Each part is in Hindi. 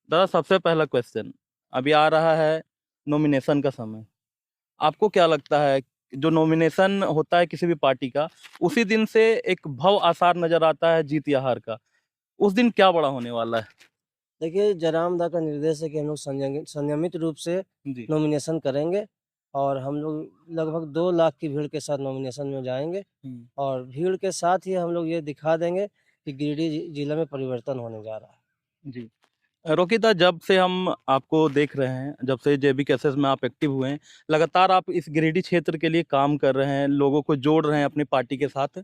दादा सबसे पहला क्वेश्चन, अभी आ रहा है नॉमिनेशन का समय। आपको क्या लगता है जो नॉमिनेशन होता है किसी भी पार्टी का, उसी दिन से एक भव आसार नजर आता है जीत या हार का। उस दिन क्या बड़ा होने वाला है? देखिए, जयराम दा का निर्देश है कि हम लोग संयमित रूप से जी। नॉमिनेशन करेंगे और हम लोग लगभग 2 लाख की भीड़ के साथ नॉमिनेशन में जाएँगे हम्म। और भीड़ के साथ ही हम लोग ये दिखा देंगे कि गिरिडीह जिले में परिवर्तन होने जा रहा है। जी। रोकिता, जब से हम आपको देख रहे हैं, जब से जेबी कैसेस में आप एक्टिव हुए हैं, लगातार आप इस गिरिडीह क्षेत्र के लिए काम कर रहे हैं, लोगों को जोड़ रहे हैं अपनी पार्टी के साथ।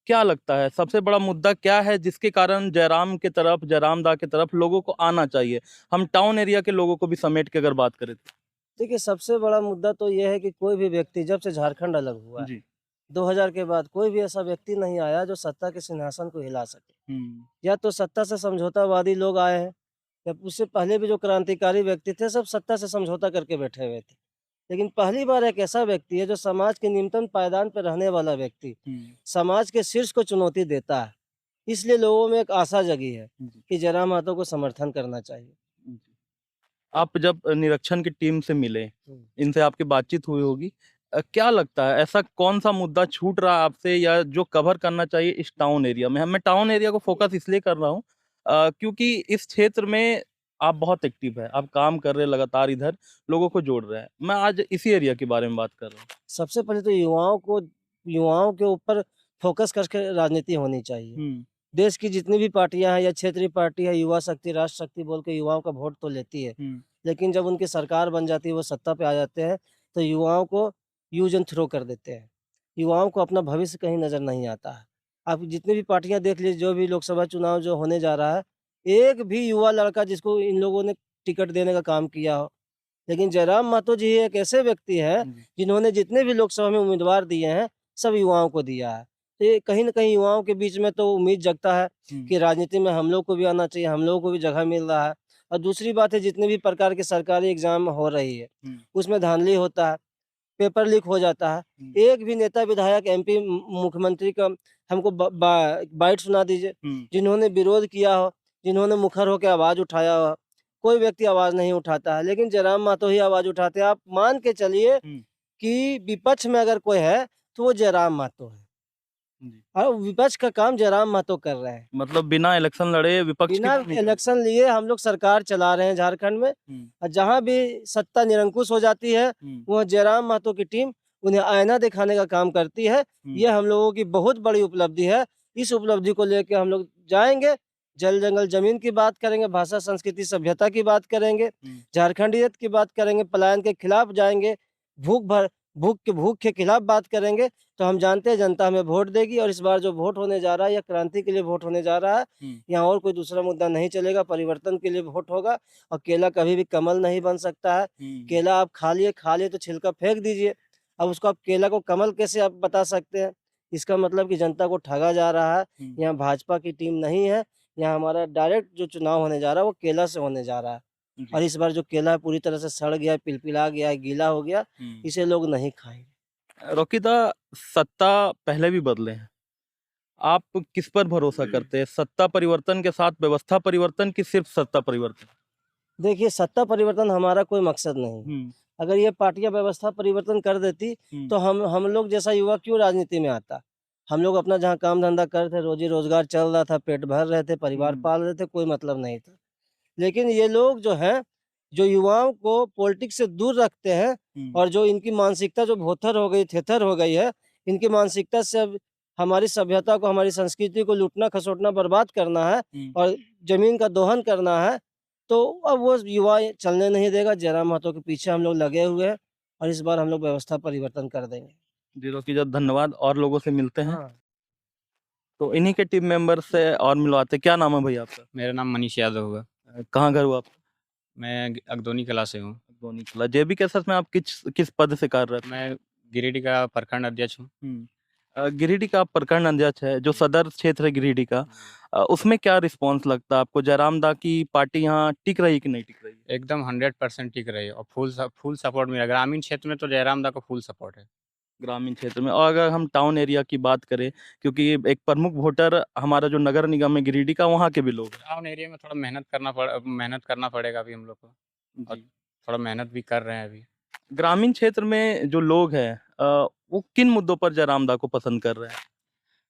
क्या लगता है सबसे बड़ा मुद्दा क्या है जिसके कारण जयराम के तरफ, जयराम दा के तरफ लोगों को आना चाहिए? हम टाउन एरिया के लोगों को भी समेट के अगर बात करें तो। देखिए, सबसे बड़ा मुद्दा तो ये है कि कोई भी व्यक्ति जब से झारखंड अलग हुआ है, जी। 2000 के बाद कोई भी ऐसा व्यक्ति नहीं आया जो सत्ता के सिंहासन को हिला सके। हम्म। या तो सत्ता से समझौतावादी लोग आए हैं, या उससे पहले भी जो क्रांतिकारी व्यक्ति थे, सब सत्ता से समझौता करके बैठे हुए थे। लेकिन पहली बार एक ऐसा व्यक्ति है जो समाज के निम्नतम पायदान पर रहने वाला व्यक्ति, हम्म। समाज के शीर्ष को चुनौती देता है। इसलिए लोगों में एक आशा जगी है जी। कि जयराम महतो को समर्थन करना चाहिए। जी। आप जब निरीक्षण की टीम से मिले, हुँ। इनसे आपकी बातचीत हुई होगी, क्या लगता है ऐसा कौन सा मुद्दा छूट रहा है आपसे या जो कवर करना चाहिए इस टाउन एरिया में? मैं टाउन एरिया को फोकस इसलिए कर रहा हूँ क्योंकि इस क्षेत्र में आप बहुत एक्टिव है, आप काम कर रहे हैं लगातार, इधर लोगों को जोड़ रहे हैं। मैं आज इसी एरिया के बारे में बात कर रहा हूँ। सबसे पहले तो युवाओं के ऊपर फ़ोकस करके राजनीति होनी चाहिए। हम्म। देश की जितनी भी पार्टियाँ हैं या क्षेत्रीय पार्टी है, युवा शक्ति, राष्ट्र शक्ति बोल के युवाओं का वोट तो लेती है। हम्म। लेकिन जब उनकी सरकार बन जाती है, वो सत्ता पे आ जाते हैं, तो युवाओं को यूज़ एंड थ्रो कर देते हैं। युवाओं को अपना भविष्य कहीं नज़र नहीं आता है। आप जितनी भी पार्टियाँ देख लीजिए, जो भी लोकसभा चुनाव जो होने जा रहा है, एक भी युवा लड़का जिसको इन लोगों ने टिकट देने का काम किया हो। लेकिन जयराम मातो जी एक ऐसे व्यक्ति हैं, जी। जिन्होंने जितने भी लोकसभा में उम्मीदवार दिए हैं, सब युवाओं को दिया है। तो ये कहीं न कहीं युवाओं के बीच में तो उम्मीद जगता है हम्म। कि राजनीति में हम लोग को भी आना चाहिए, हम लोगों को भी जगह मिल रहा है। और दूसरी बात है, जितने भी प्रकार के सरकारी एग्ज़ाम हो रही है, हम्म। उसमें धांधली होता है, पेपर लीक हो जाता है। हम्म। एक भी नेता, विधायक, एमपी, मुख्यमंत्री का हमको ब बा बाइट सुना दीजिए, हम्म। जिन्होंने विरोध किया हो, जिन्होंने मुखर होके आवाज़ उठाया हो। कोई व्यक्ति आवाज़ नहीं उठाता है, लेकिन जयराम मातो ही आवाज़ उठाते हैं। आप मान के चलिए हम्म। कि विपक्ष में अगर कोई है, तो वो जयराम मातो है जी। और विपक्ष का काम जयराम मातो कर रहे हैं। मतलब बिना इलेक्शन लड़े विपक्ष की बिना भूमिका निभा इलेक्शन लिए हम लोग सरकार चला रहे हैं झारखंड में। रहे हैं। और जहाँ भी सत्ता निरंकुश हो जाती है, हम्म। वहाँ जयराम महतो की टीम उन्हें आईना दिखाने का काम करती है। हम्म। ये हम लोगों की बहुत बड़ी उपलब्धि है। इस उपलब्धि को लेके हम लोग जाएँगे, जल, जंगल, ज़मीन की बात करेंगे, भाषा, संस्कृति, सभ्यता की बात करेंगे, हम्म। झारखंडियत की बात करेंगे, पलायन के खिलाफ जाएँगे, भूख के खिलाफ बात करेंगे। तो हम जानते हैं जनता हमें वोट देगी और इस बार जो वोट होने जा रहा है, या क्रांति के लिए वोट होने जा रहा है। हम्म। यहाँ और कोई दूसरा मुद्दा नहीं चलेगा, परिवर्तन के लिए वोट होगा। और केला कभी भी कमल नहीं बन सकता है। हम्म। केला आप खा लिए तो छिलका फेंक दीजिए। अब उसको आप केला को कमल कैसे आप बता सकते हैं? इसका मतलब कि जनता को ठगा जा रहा है। हम्म। यहाँ भाजपा की टीम नहीं है, यहाँ हमारा डायरेक्ट जो चुनाव होने जा रहा है वो केला से होने जा रहा है। और जी। इस बार जो केला है पूरी तरह से सड़ गया है, पिलपिला गया है, गीला हो गया, हम्म। इसे लोग नहीं खाएँगे। रोकिता, सत्ता पहले भी बदले हैं, आप किस पर भरोसा करते हैं? सत्ता परिवर्तन के साथ व्यवस्था परिवर्तन की सिर्फ सत्ता परिवर्तन? देखिए, सत्ता परिवर्तन हमारा कोई मकसद नहीं है। हम्म। अगर ये पार्टियाँ व्यवस्था परिवर्तन कर देती, हम्म। तो हम लोग जैसा युवा क्यों राजनीति में आता? हम लोग अपना जहाँ काम-धंधा कर रहे थे, रोज़ी-रोज़गार चल रहा था, पेट भर रहे थे, परिवार हम्म। पाल रहे थे, कोई मतलब नहीं था। लेकिन ये लोग जो हैं, जो युवाओं को पॉलिटिक्स से दूर रखते हैं हम्म। और जो इनकी मानसिकता जो भोथर हो गई, थेथर हो गई है, इनकी मानसिकता से अब हमारी सभ्यता को, हमारी संस्कृति को लूटना-खसोटना, बर्बाद करना है हम्म। और ज़मीन का दोहन करना है, तो अब वो युवा ये चलने नहीं देगा। जयराम महतो के पीछे हम लोग लगे हुए हैं और इस बार हम लोग व्यवस्था परिवर्तन कर देंगे। जी रोकिता, धन्यवाद। और लोगों से मिलते हैं हाँ। तो इन्हीं के टीम मेंबर से और मिलवाते हैं। क्या नाम है भैया आपका? मेरा नाम मनीष यादव होगा। कहाँ घर हुआ आपका? मैं अगदोनी कला से हूँ। दोनी कला। जेबी कैसेस में आप किस किस पद से कार्यरत हैं? मैं गिरिडीह का प्रखंड अध्यक्ष हूँ। गिरिडीह का आप प्रखंड अध्यक्ष है, जो सदर क्षेत्र है गिरिडीह का, उसमें क्या रिस्पॉन्स लगता है आपको? जयराम दा की पार्टी यहाँ टिक रही कि नहीं टिक रही है? एकदम 100% टिक रही है और फुल सपोर्ट मिला। ग्रामीण क्षेत्र में तो जयराम दा को फुल सपोर्ट है। ग्रामीण क्षेत्र में। और अगर हम टाउन एरिया की बात करें, क्योंकि एक प्रमुख वोटर हमारा जो नगर निगम है गिरिडीह का, वहाँ के भी लोग हैं। टाउन एरिया में थोड़ा मेहनत करना पड़ेगा अभी हम लोग को, और जी। थोड़ा मेहनत भी कर रहे हैं अभी। ग्रामीण क्षेत्र में जो लोग हैं वो किन मुद्दों पर जयराम दा को पसंद कर रहे हैं?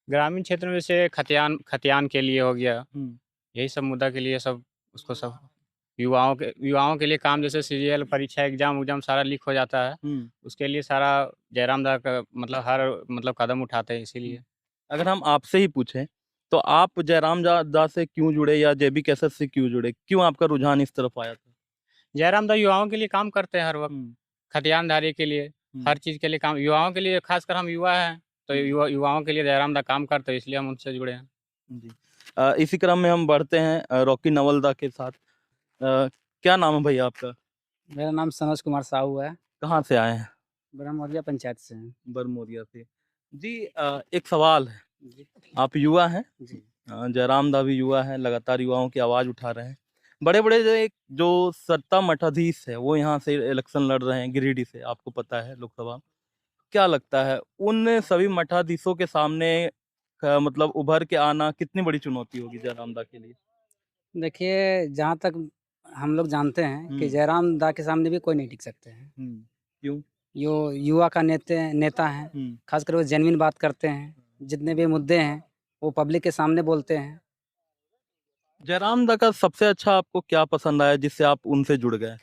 ग्रामीण क्षेत्र में जैसे खतियान के लिए हो गया, हम्म, यही सब मुद्दा के लिए सब उसको सब युवाओं के लिए काम, जैसे सीजीएल परीक्षा एग्जाम सारा लीक हो जाता है, हम्म, उसके लिए सारा जयराम दा का मतलब हर मतलब कदम उठाते हैं हम्म। इसीलिए। अगर हम आपसे ही पूछें तो आप जयराम दा से क्यों जुड़े या जेबी कैसेट से क्यों जुड़े? क्यों आपका रुझान इस तरफ आया था? जयराम दा युवाओं के लिए काम करते हैं हर वक्त, हम्म, खतियानदारी के लिए, हम्म, हर चीज़ के लिए काम, युवाओं के लिए, खासकर हम युवा हैं तो हम्म, युवाओं के लिए जयराम दा काम करते हैं, इसलिए हम उनसे जुड़े हैं। जी। इसी क्रम में हम बढ़ते हैं रॉकी नवलदा के साथ। क्या नाम है भैया आपका? मेरा नाम सनोज कुमार साहू है। कहाँ से आए हैं? ब्रह्मौरिया पंचायत से हैं। बरमोरिया से। जी, एक सवाल है। जी। आप युवा हैं, जी। जयराम दा भी युवा है, लगातार युवाओं की आवाज़ उठा रहे हैं। बड़े-बड़े जो सत्ता मठाधीश है, वो यहाँ से इलेक्शन लड़ रहे हैं गिरिडीह से, आपको पता है लोकसभा। क्या लगता है उन सभी मठाधीशों के सामने मतलब उभर के आना कितनी बड़ी चुनौती होगी जयराम दा के लिए? देखिए, जहाँ तक हम लोग जानते हैं कि हुँ, जयराम दा के सामने भी कोई नहीं टिक सकते हैं। हुँ। क्यों? यो युवा का नेता हैं, हुँ। खासकर वो जेन्युइन बात करते हैं। जितने भी मुद्दे हैं, वो पब्लिक के सामने बोलते हैं। जयराम दा का सबसे अच्छा आपको क्या पसंद आया जिससे आप उनसे जुड़ गए?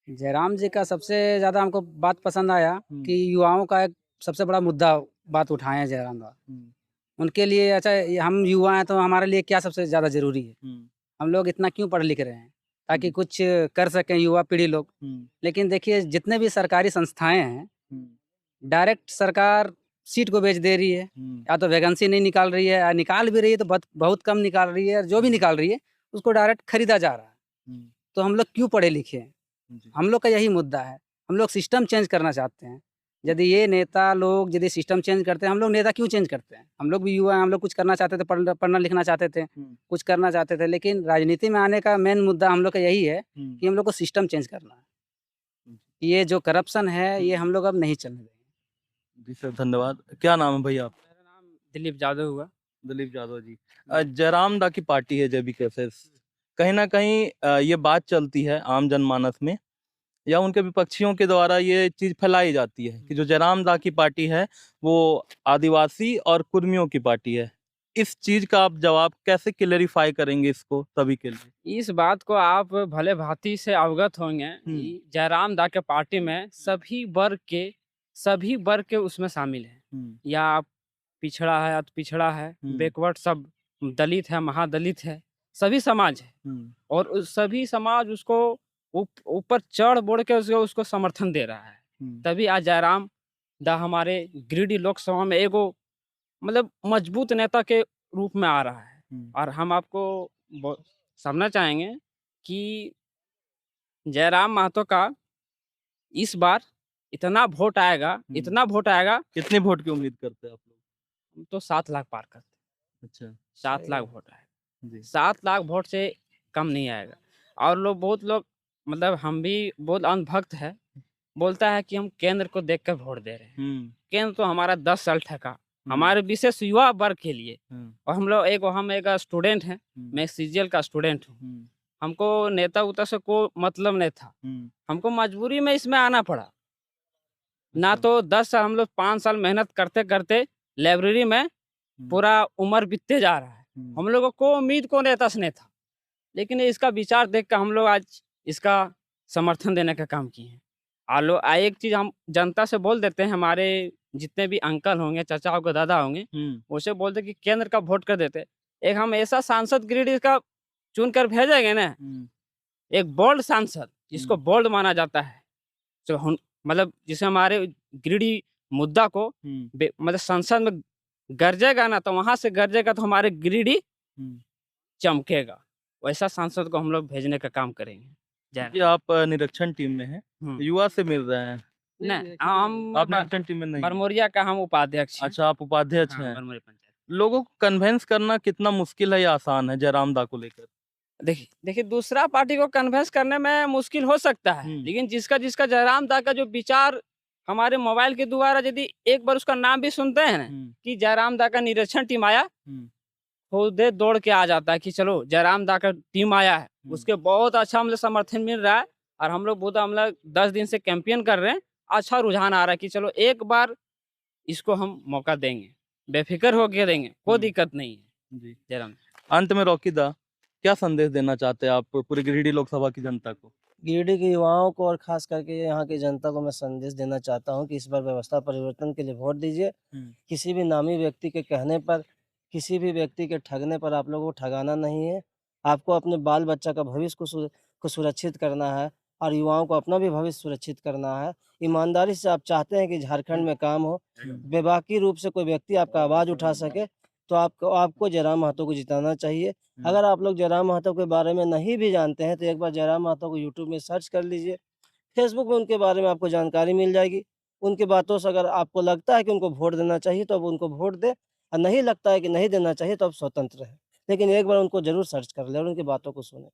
जयराम जी का सबसे ज़्यादा हमको बात पसंद आया हुँ, कि युवाओं का एक सबसे बड़ा मुद्दा बात उठाए हैं जयराम दा। हुँ, उनके लिए अच्छा, ये हम युवा हैं तो हमारे लिए क्या सबसे ज़्यादा ज़रूरी है? हुँ, हम लोग इतना क्यों पढ़ लिख रहे हैं? ताकि हुँ, कुछ कर सकें युवा पीढ़ी लोग। हुँ, लेकिन देखिए, जितने भी सरकारी संस्थाएँ हैं, हुँ, डायरेक्ट सरकार सीट को बेच दे रही है, हुँ, या तो वैकेंसी नहीं निकाल रही है, या निकाल भी रही है तो बहुत बहुत कम निकाल रही है, और जो भी निकाल रही है, उसको डायरेक्ट खरीदा जा रहा है। हुँ, तो हम लोग क्यों पढ़े लिखे हैं? जी। हम लोग का यही मुद्दा है। हम लोग सिस्टम चेंज करना चाहते हैं। यदि ये नेता लोग यदि सिस्टम चेंज करते हैं, हम लोग नेता क्यों चेंज करते हैं? हम लोग भी युवा हैं, हम लोग कुछ करना चाहते थे, पढ़ना लिखना चाहते थे, हुँ, कुछ करना चाहते थे, लेकिन राजनीति में आने का मेन मुद्दा हम लोग का यही है हुँ, कि हम लोग को सिस्टम चेंज करना है। हुँ, ये जो करप्शन है, ये हुँ। हम लोग अब नहीं चलने देंगे। जी सर, धन्यवाद। क्या नाम है भैया आपका? मेरा नाम दिलीप यादव हुआ। दिलीप यादव जी। जयराम दा की पार्टी है जेबी कैसेस। कहीं न कहीं ये बात चलती है आम जनमानस में या उनके विपक्षियों के द्वारा ये चीज़ फैलाई जाती है कि जो जयराम दा की पार्टी है, वो आदिवासी और कुर्मियों की पार्टी है। इस चीज़ का आप जवाब कैसे क्लैरिफ़ाई करेंगे इसको सभी के लिए? इस बात को आप भले-भाँति से अवगत होंगे हुँ, कि जयराम दा के पार्टी में सभी वर्ग के उसमें शामिल हैं। हुँ, या आप पिछड़ा है, अति पिछड़ा है, हुँ, बैकवर्ड सब, दलित है, महादलित है, सभी समाज है। हुँ, और उस सभी समाज उसको ऊपर चढ़-बढ़ के उसको समर्थन दे रहा है। हुँ, तभी आज जयराम दा हमारे गिरिडीह लोकसभा में एगो मतलब मजबूत नेता के रूप में आ रहा है। हुँ, और हम आपको ब समझना चाहेंगे कि जयराम महतो का इस बार हुँ। इतना वोट आएगा, कितने वोट की उम्मीद करते हैं आप लोग? हम तो 7 लाख पार करते हैं। अच्छा, 7 लाख वोट आएगा। जी। 7 लाख वोट से कम नहीं आएगा। और बहुत लोग मतलब हम भी बहुत अंधभक्त है, बोलता है कि हम केंद्र को देख कर वोट दे रहे हैं। हुँ, केंद्र तो हमारा 10 साल ठका, हुँ, हमारे विशेष युवा वर्ग के लिए। हुँ, और हम एक स्टूडेंट हैं, हुँ, मैं सीजीएल का स्टूडेंट हूँ। हुँ, हमको नेता-उता से कोई मतलब नहीं था। हुँ, हमको मजबूरी में इसमें आना पड़ा। ना अच्छा, तो 10 साल हम लोग 5 साल मेहनत करते-करते लाइब्रेरी में हुँ, पूरा उम्र बीतते जा रहा है। हुँ, हम लोगों को उम्मीद को नेता से नहीं था। लेकिन इसका विचार देख कर हम लोग आज इसका समर्थन देने का काम किए हैं। एक चीज़ हम जनता से बोल देते हैं, हमारे जितने भी अंकल होंगे, चाचा होंगे, दादा होंगे, हुँ, उसे बोलते कि केंद्र का वोट कर देते। एक हम ऐसा सांसद गिरिडीह का चुन कर भेजेंगे ना, हुँ, एक बोल्ड सांसद जिसको हुँ, बोल्ड माना जाता है, जो मतलब जिसे हमारे गिरिडीह मुद्दा को हुँ, मतलब संसद में गरजेगा ना, तो वहां से गरजेगा तो हमारे गिरिडीह हुँ। चमकेगा। वैसा सांसद को हम लोग भेजने का काम करेंगे। जय जी, आप निरीक्षण टीम में हैं, हुँ। युवा से मिल रहे हैं। नहीं, हम आप निरीक्षण टीम में नहीं हैं। बरमोरिया का हम उपाध्यक्ष हैं। अच्छा, आप उपाध्यक्ष हाँ, हैं। बरमोरिया पंचायत। लोगों को कन्विंस करना कितना मुश्किल है या आसान है जयराम दा को लेकर? देखिए दूसरा पार्टी को कन्विंस करने में मुश्किल हो सकता है, हुँ, लेकिन जिसका जयराम दा का जो विचार हमारे मोबाइल के द्वारा यदि एक बार उसका नाम भी सुनते हैं ना कि जयराम दा का निरीक्षण टीम आया, खुद दौड़ के आ जाता है कि चलो जयराम दा का टीम आया है। उसके बहुत अच्छा मतलब समर्थन मिल रहा है और हम लोग बहुत हम 10 दिन से कैंपेन कर रहे हैं। अच्छा रुझान आ रहा है कि चलो एक बार इसको हम मौका देंगे, बेफिक्र होके देंगे, कोई दिक्कत नहीं है। जी। जयराम अंत में रॉकी दा क्या संदेश देना चाहते हैं आप पूरी गिरिडीह लोकसभा की जनता को? गिरिडीह के युवाओं को और खास करके यहाँ की जनता को मैं संदेश देना चाहता हूँ कि इस बार व्यवस्था परिवर्तन के लिए वोट दीजिए। किसी भी नामी व्यक्ति के कहने पर, किसी भी व्यक्ति के ठगने पर आप लोगों को ठगाना नहीं है। आपको अपने बाल बच्चा का भविष्य को सुरक्षित करना है और युवाओं को अपना भी भविष्य सुरक्षित करना है। ईमानदारी से आप चाहते हैं कि झारखंड में काम हो, बेबाकी रूप से कोई व्यक्ति आपका आवाज़ उठा सके, तो आपको जयराम महतो को जिताना चाहिए। अगर आप लोग जयराम महतो के बारे में नहीं भी जानते हैं तो एक बार जयराम महतो को यूट्यूब में सर्च कर लीजिए। फेसबुक में उनके बारे में आपको जानकारी मिल जाएगी। उनकी बातों से अगर आपको लगता है कि उनको वोट देना चाहिए तो आप उनको वोट दें, और नहीं लगता है कि नहीं देना चाहिए तो आप स्वतंत्र रहें। लेकिन एक बार उनको ज़रूर सर्च कर लें और उनकी बातों को सुनें।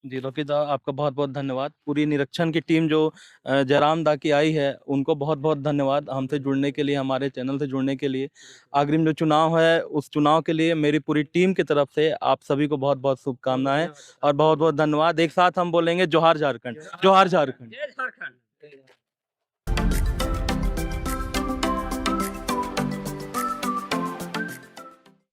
जी, रॉकी दा आपका बहुत-बहुत धन्यवाद। पूरी निरीक्षण की टीम जो जयराम दा की आई है, उनको बहुत-बहुत धन्यवाद हमसे जुड़ने के लिए, हमारे चैनल से जुड़ने के लिए। अग्रिम जो चुनाव है, उस चुनाव के लिए मेरी पूरी टीम की तरफ से आप सभी को बहुत-बहुत शुभकामनाएँ और बहुत-बहुत धन्यवाद। एक साथ हम बोलेंगे जोहार झारखंड, जोहार झारखंड। जय झारखंड।